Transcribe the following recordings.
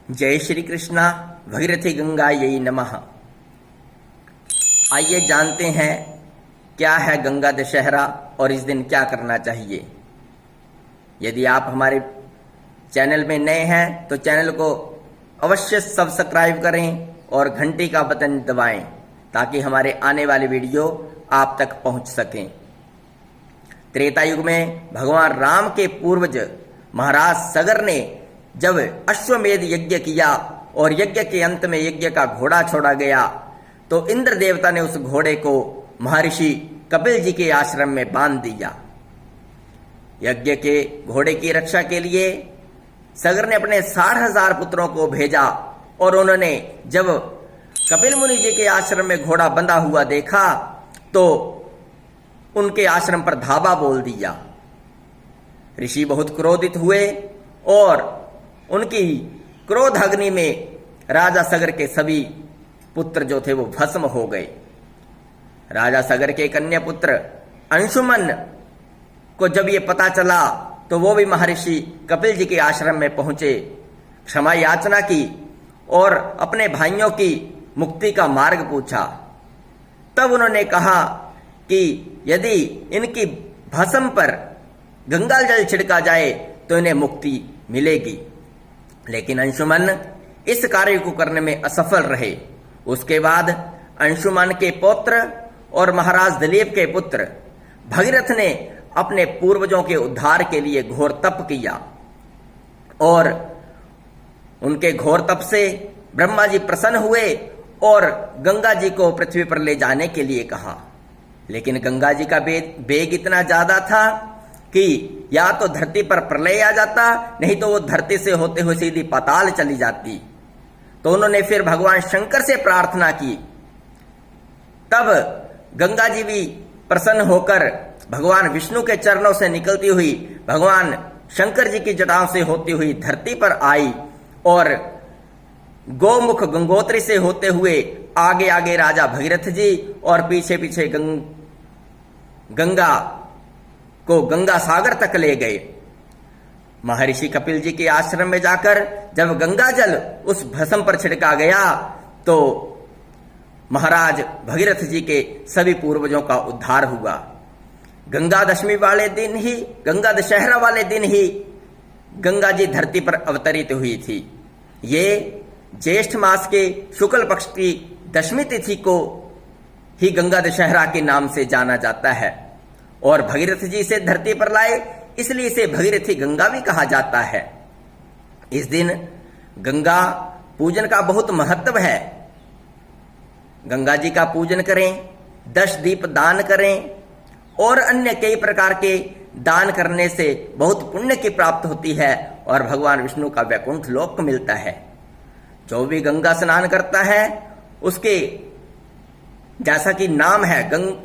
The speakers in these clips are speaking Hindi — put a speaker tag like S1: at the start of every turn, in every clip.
S1: जय श्री कृष्णा। भगीरथी गंगा यही नमः। आइए जानते हैं क्या है गंगा दशहरा और इस दिन क्या करना चाहिए। यदि आप हमारे चैनल में नए हैं तो चैनल को अवश्य सब्सक्राइब करें और घंटी का बटन दबाएं ताकि हमारे आने वाले वीडियो आप तक पहुंच सकें। त्रेता युग में भगवान राम के पूर्वज महाराज सगर ने जब अश्वमेध यज्ञ किया और यज्ञ के अंत में यज्ञ का घोड़ा छोड़ा गया तो इंद्र देवता ने उस घोड़े को महर्षि कपिल जी के आश्रम में बांध दिया। यज्ञ के घोड़े की रक्षा के लिए सगर ने अपने 60,000 पुत्रों को भेजा और उन्होंने जब कपिल मुनि जी के आश्रम में घोड़ा बंधा हुआ देखा तो उनके आश्रम पर धावा बोल दिया। ऋषि बहुत क्रोधित हुए और उनकी क्रोध अग्नि में राजा सगर के सभी पुत्र जो थे वो भस्म हो गए। राजा सगर के कन्या पुत्र अंशुमन को जब ये पता चला तो वो भी महर्षि कपिल जी के आश्रम में पहुंचे, क्षमा याचना की और अपने भाइयों की मुक्ति का मार्ग पूछा। तब उन्होंने कहा कि यदि इनकी भस्म पर गंगा जल छिड़का जाए तो इन्हें मुक्ति मिलेगी। लेकिन अंशुमन इस कार्य को करने में असफल रहे। उसके बाद अंशुमन के पुत्र और महाराज दिलीप के पुत्र भगीरथ ने अपने पूर्वजों के उद्धार के लिए घोर तप किया और उनके घोर तप से ब्रह्मा जी प्रसन्न हुए और गंगा जी को पृथ्वी पर ले जाने के लिए कहा। लेकिन गंगा जी का वेग इतना ज्यादा था कि या तो धरती पर प्रलय आ जाता, नहीं तो वो धरती से होते हुए सीधी पाताल चली जाती। तो उन्होंने फिर भगवान शंकर से प्रार्थना की। तब गंगा जी भी प्रसन्न होकर भगवान विष्णु के चरणों से निकलती हुई भगवान शंकर जी की जटाओं से होती हुई धरती पर आई और गोमुख गंगोत्री से होते हुए आगे आगे राजा भगीरथ जी और पीछे पीछे गंगा को गंगा सागर तक ले गए। महर्षि कपिल जी के आश्रम में जाकर जब गंगा जल उस भस्म पर छिड़का गया तो महाराज भगीरथ जी के सभी पूर्वजों का उद्धार हुआ। गंगा दशमी वाले दिन ही, गंगा दशहरा वाले दिन ही गंगा जी धरती पर अवतरित हुई थी। ये ज्येष्ठ मास के शुक्ल पक्ष की दशमी तिथि को ही गंगा दशहरा के नाम से जाना जाता है और भगीरथ जी इसे धरती पर लाए, इसलिए इसे भगीरथी गंगा भी कहा जाता है। इस दिन गंगा पूजन का बहुत महत्व है। गंगा जी का पूजन करें, 10 दीप दान करें और अन्य कई प्रकार के दान करने से बहुत पुण्य की प्राप्त होती है और भगवान विष्णु का वैकुंठ लोक मिलता है। जो भी गंगा स्नान करता है उसके जैसा कि नाम है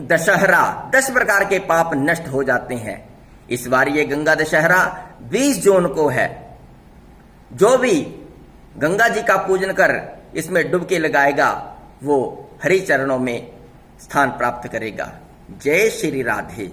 S1: दशहरा, 10 प्रकार के पाप नष्ट हो जाते हैं। इस बार ये गंगा दशहरा 20 जून को है। जो भी गंगा जी का पूजन कर इसमें डुबकी लगाएगा वो हरि चरणों में स्थान प्राप्त करेगा। जय श्री राधे।